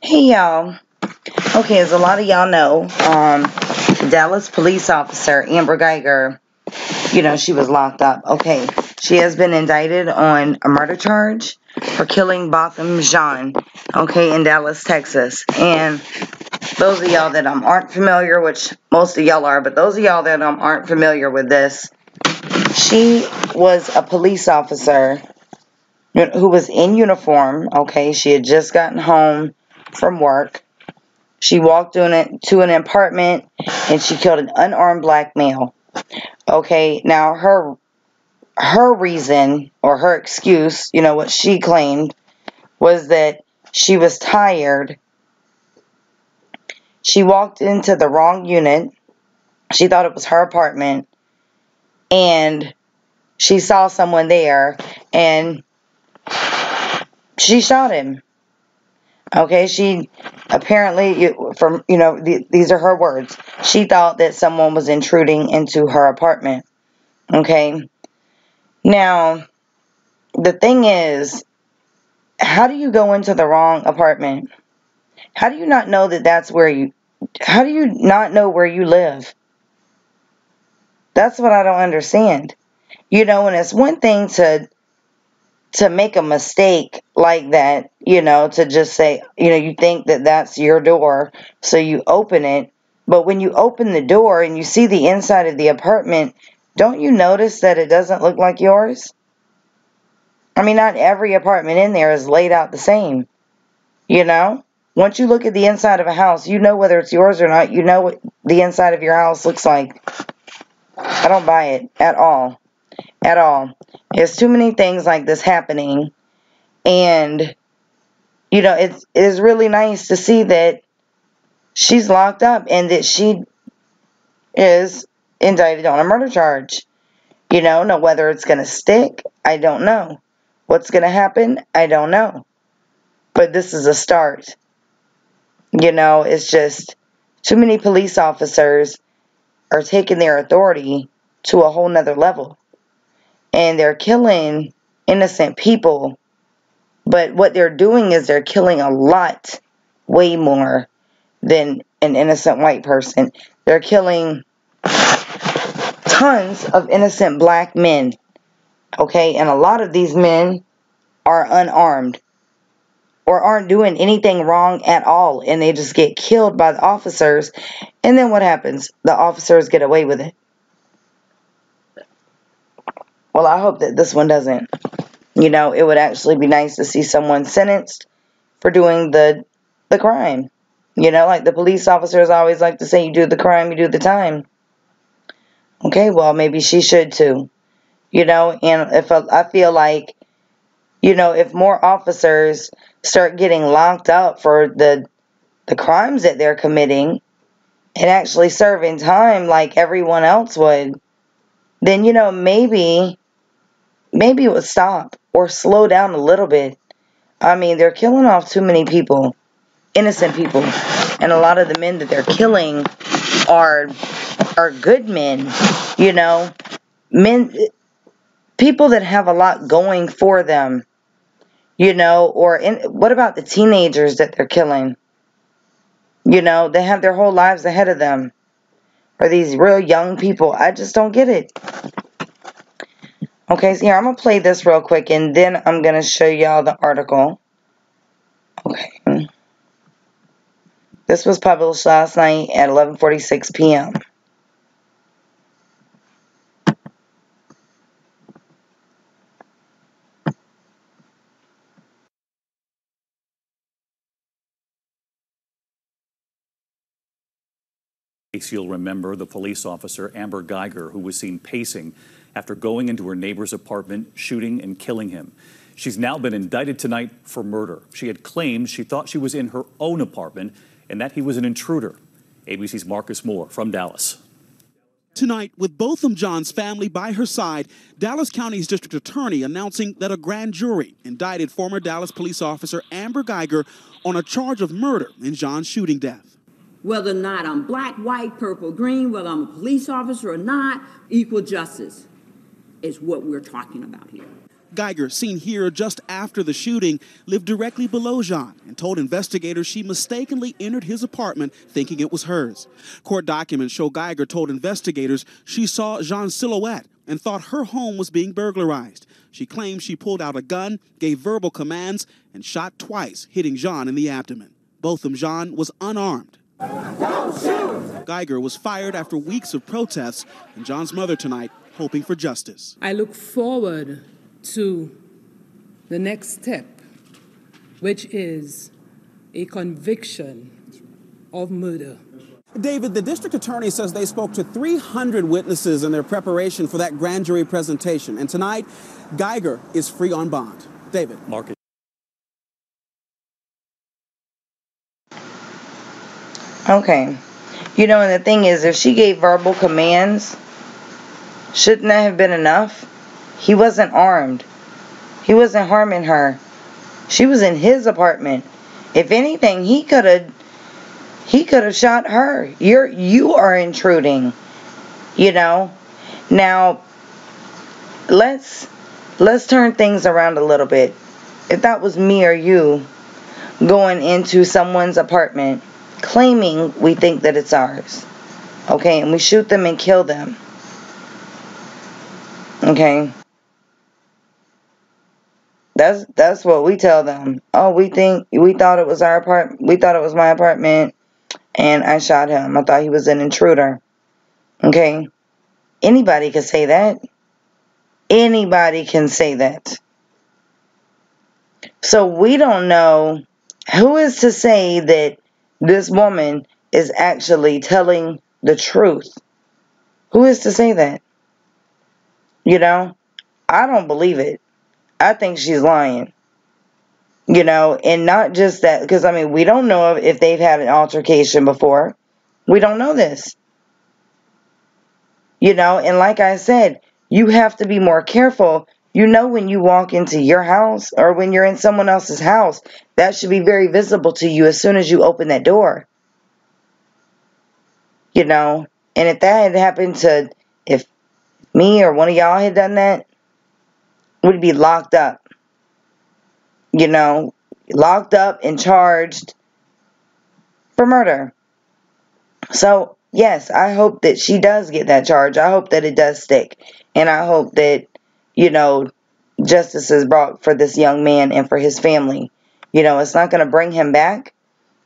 Hey y'all. Okay, as a lot of y'all know, Dallas police officer Amber Guyger, she was locked up. Okay, she has been indicted on a murder charge for killing Botham Jean, in Dallas, Texas. And those of y'all that aren't familiar, which most of y'all are, but those of y'all that aren't familiar with this, she was a police officer who was in uniform. Okay, she had just gotten home from work. She walked to an apartment and she killed an unarmed black male. Okay, now her reason or her excuse, what she claimed, was that she was tired. She walked into the wrong unit. She thought it was her apartment. And she saw someone there and she shot him. Okay, she apparently, these are her words. She thought that someone was intruding into her apartment. Okay. Now, the thing is, how do you go into the wrong apartment? How do you not know how do you not know where you live? That's what I don't understand. And it's one thing to make a mistake like that, to just say, you think that that's your door, so you open it. But when you open the door and you see the inside of the apartment, don't you notice that it doesn't look like yours? I mean, not every apartment in there is laid out the same, Once you look at the inside of a house, you know whether it's yours or not. You know what the inside of your house looks like. I don't buy it at all. At all. There's too many things like this happening. And, it is really nice to see that she's locked up and that she is indicted on a murder charge. Now whether it's going to stick, I don't know. What's going to happen, I don't know. But this is a start. It's just too many police officers are taking their authority to a whole nother level. And they're killing innocent people. But what they're doing is they're killing a lot, way more than an innocent white person. They're killing tons of innocent black men. Okay, and a lot of these men are unarmed or aren't doing anything wrong at all. And they just get killed by the officers. And then what happens? The officers get away with it. Well, I hope that this one doesn't. It would actually be nice to see someone sentenced for doing the crime. Like the police officers always like to say, you do the crime, you do the time. Okay, well, maybe she should too. And if I feel like, if more officers start getting locked up for the crimes that they're committing and actually serving time like everyone else would, then, maybe it would stop or slow down a little bit. I mean, they're killing off too many people, innocent people. And a lot of the men that they're killing are good men, people that have a lot going for them, what about the teenagers that they're killing? They have their whole lives ahead of them. Or these real young people. I just don't get it. Okay, so here, I'm going to play this real quick, and then I'm going to show y'all the article. Okay. This was published last night at 11:46 p.m. You'll remember the police officer, Amber Guyger, who was seen pacing after going into her neighbor's apartment, shooting and killing him. She's now been indicted tonight for murder. She had claimed she thought she was in her own apartment and that he was an intruder. ABC's Marcus Moore from Dallas. Tonight, with Botham Jean's family by her side, Dallas County's district attorney announcing that a grand jury indicted former Dallas police officer Amber Guyger on a charge of murder in Jean's shooting death. Whether or not I'm black, white, purple, green, whether I'm a police officer or not, equal justice is what we're talking about here. Guyger, seen here just after the shooting, lived directly below Jean and told investigators she mistakenly entered his apartment thinking it was hers. Court documents show Guyger told investigators she saw Jean's silhouette and thought her home was being burglarized. She claims she pulled out a gun, gave verbal commands, and shot twice, hitting Jean in the abdomen. Botham Jean was unarmed. Don't shoot! Guyger was fired after weeks of protests, and Jean's mother tonight hoping for justice. I look forward to the next step, which is a conviction of murder. David, the district attorney says they spoke to 300 witnesses in their preparation for that grand jury presentation. And tonight, Guyger is free on bond. David. Mark. Okay. You know, and the thing is, if she gave verbal commands, shouldn't that have been enough? He wasn't armed. He wasn't harming her. She was in his apartment. If anything, he could have shot her. You are intruding. You know? Now, let's turn things around a little bit. If that was me or you going into someone's apartment claiming we think that it's ours, okay, and we shoot them and kill them, okay, that's what we tell them. Oh, we thought it was our apartment. We thought it was my apartment, and I shot him. I thought he was an intruder. Okay, anybody can say that. Anybody can say that. So we don't know who is to say that this woman is actually telling the truth. Who is to say that? You know, I don't believe it. I think she's lying. You know, and not just that, because, I mean, we don't know if they've had an altercation before. We don't know this. You know, and like I said, you have to be more careful. You know, when you walk into your house or when you're in someone else's house, that should be very visible to you as soon as you open that door. You know, and if that had happened to, if me or one of y'all had done that, we'd be locked up. You know, locked up and charged for murder. So, yes, I hope that she does get that charge. I hope that it does stick. And I hope that, you know, justice is brought for this young man and for his family. You know, it's not going to bring him back.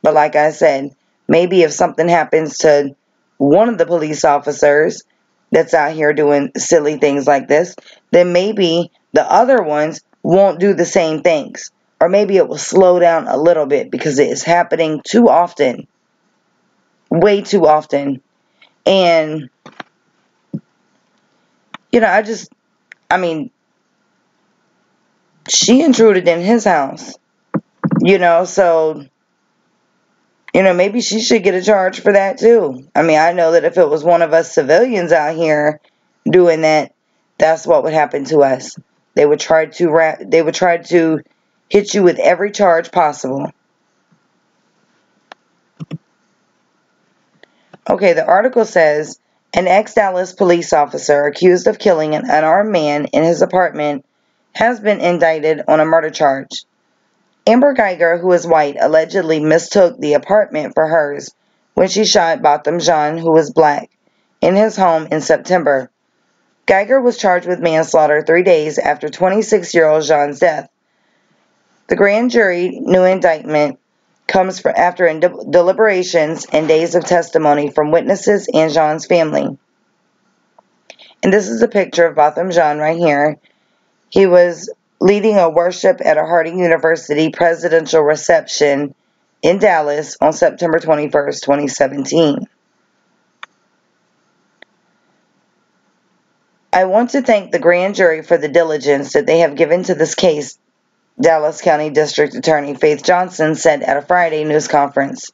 But like I said, maybe if something happens to one of the police officers that's out here doing silly things like this, then maybe the other ones won't do the same things. Or maybe it will slow down a little bit because it is happening too often. Way too often. And, you know, I mean, she intruded in his house. You know, so, you know, maybe she should get a charge for that too. I mean, I know that if it was one of us civilians out here doing that, that's what would happen to us. They would try to hit you with every charge possible. Okay, the article says, an ex-Dallas police officer accused of killing an unarmed man in his apartment has been indicted on a murder charge. Amber Guyger, who is white, allegedly mistook the apartment for hers when she shot Botham Jean, who was black, in his home in September. Guyger was charged with manslaughter 3 days after 26-year-old Jean's death. The grand jury new indictment comes after deliberations and days of testimony from witnesses and Jean's family. And this is a picture of Botham Jean right here. He was leading a worship at a Harding University presidential reception in Dallas on September 21st, 2017. I want to thank the grand jury for the diligence that they have given to this case, Dallas County District Attorney Faith Johnson said at a Friday news conference.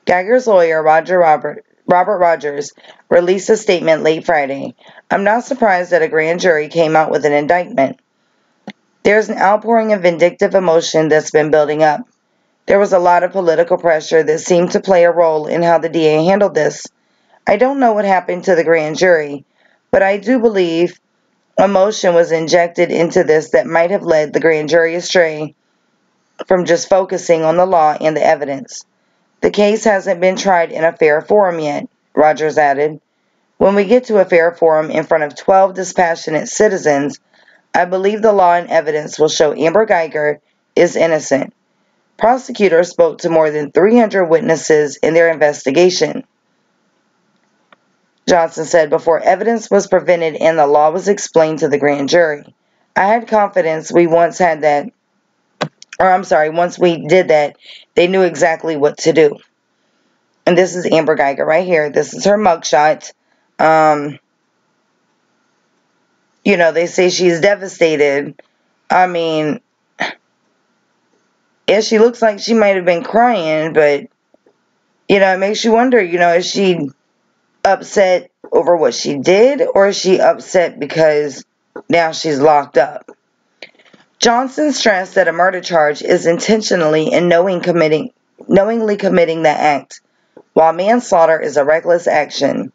Guyger's lawyer, Robert Rogers, released a statement late Friday. I'm not surprised that a grand jury came out with an indictment. There's an outpouring of vindictive emotion that's been building up. There was a lot of political pressure that seemed to play a role in how the DA handled this. I don't know what happened to the grand jury, but I do believe emotion was injected into this that might have led the grand jury astray from just focusing on the law and the evidence. The case hasn't been tried in a fair forum yet, Rogers added. When we get to a fair forum in front of 12 dispassionate citizens, I believe the law and evidence will show Amber Guyger is innocent. Prosecutors spoke to more than 300 witnesses in their investigation, Johnson said, before evidence was presented and the law was explained to the grand jury. I had confidence once we did that, they knew exactly what to do. And this is Amber Guyger right here. This is her mugshot. They say she's devastated. I mean, yeah, she looks like she might have been crying, but, it makes you wonder, is she upset over what she did, or is she upset because now she's locked up? Johnson stressed that a murder charge is intentionally and knowingly committing the act, while manslaughter is a reckless action.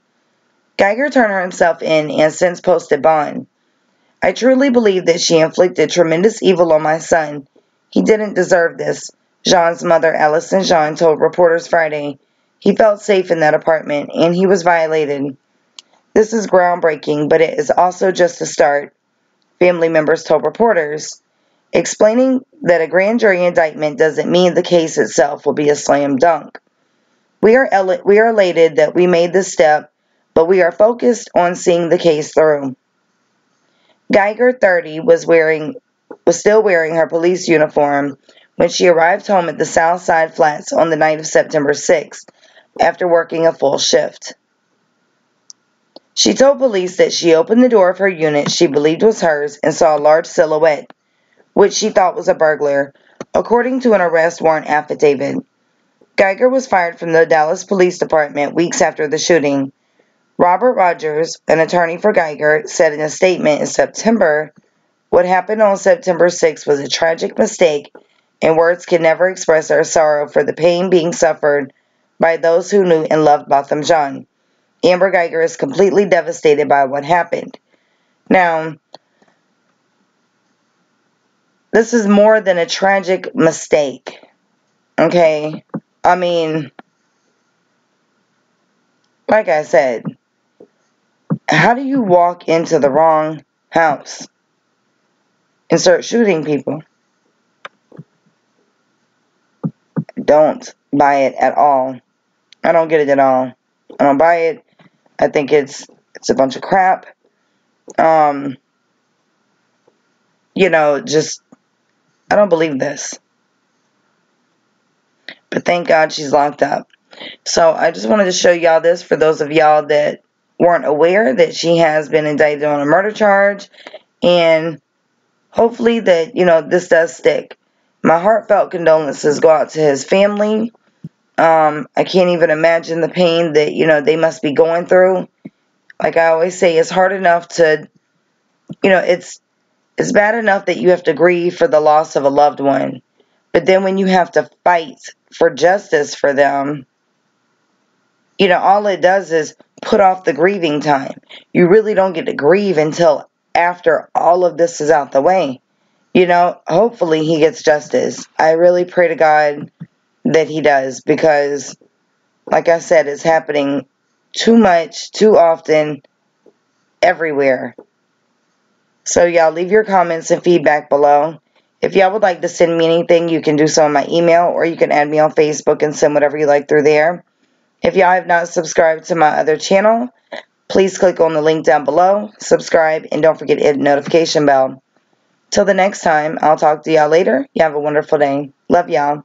Guyger turned herself in and since posted bond. I truly believe that she inflicted tremendous evil on my son. He didn't deserve this, Jean's mother, Allison Jean, told reporters Friday. He felt safe in that apartment, and he was violated. This is groundbreaking, but it is also just a start, family members told reporters, explaining that a grand jury indictment doesn't mean the case itself will be a slam dunk. We are elated that we made this step, but we are focused on seeing the case through. Guyger, 30, was still wearing her police uniform when she arrived home at the South Side Flats on the night of September 6th, after working a full shift. She told police that she opened the door of her unit she believed was hers and saw a large silhouette, which she thought was a burglar, according to an arrest warrant affidavit. Guyger was fired from the Dallas Police Department weeks after the shooting. Robert Rogers, an attorney for Guyger, said in a statement in September, "What happened on September 6th was a tragic mistake, and words can never express our sorrow for the pain being suffered by those who knew and loved Botham Jean. Amber Guyger is completely devastated by what happened." Now, this is more than a tragic mistake, okay? I mean, like I said, how do you walk into the wrong house and start shooting people? Don't buy it at all. I don't get it at all. I don't buy it. I think it's a bunch of crap. I don't believe this. But thank God she's locked up. So I just wanted to show y'all this for those of y'all that weren't aware that she has been indicted on a murder charge. And hopefully that, this does stick. My heartfelt condolences go out to his family. I can't even imagine the pain that, they must be going through. Like I always say, it's hard enough to, it's bad enough that you have to grieve for the loss of a loved one. But then when you have to fight for justice for them, all it does is put off the grieving time. You really don't get to grieve until after all of this is out the way. Hopefully he gets justice. I really pray to God that he does, because, like I said, it's happening too much, too often, everywhere. So y'all leave your comments and feedback below. If y'all would like to send me anything, you can do so on my email, or you can add me on Facebook and send whatever you like through there. If y'all have not subscribed to my other channel, please click on the link down below, subscribe, and don't forget to hit the notification bell. Till the next time, I'll talk to y'all later. You have a wonderful day. Love y'all.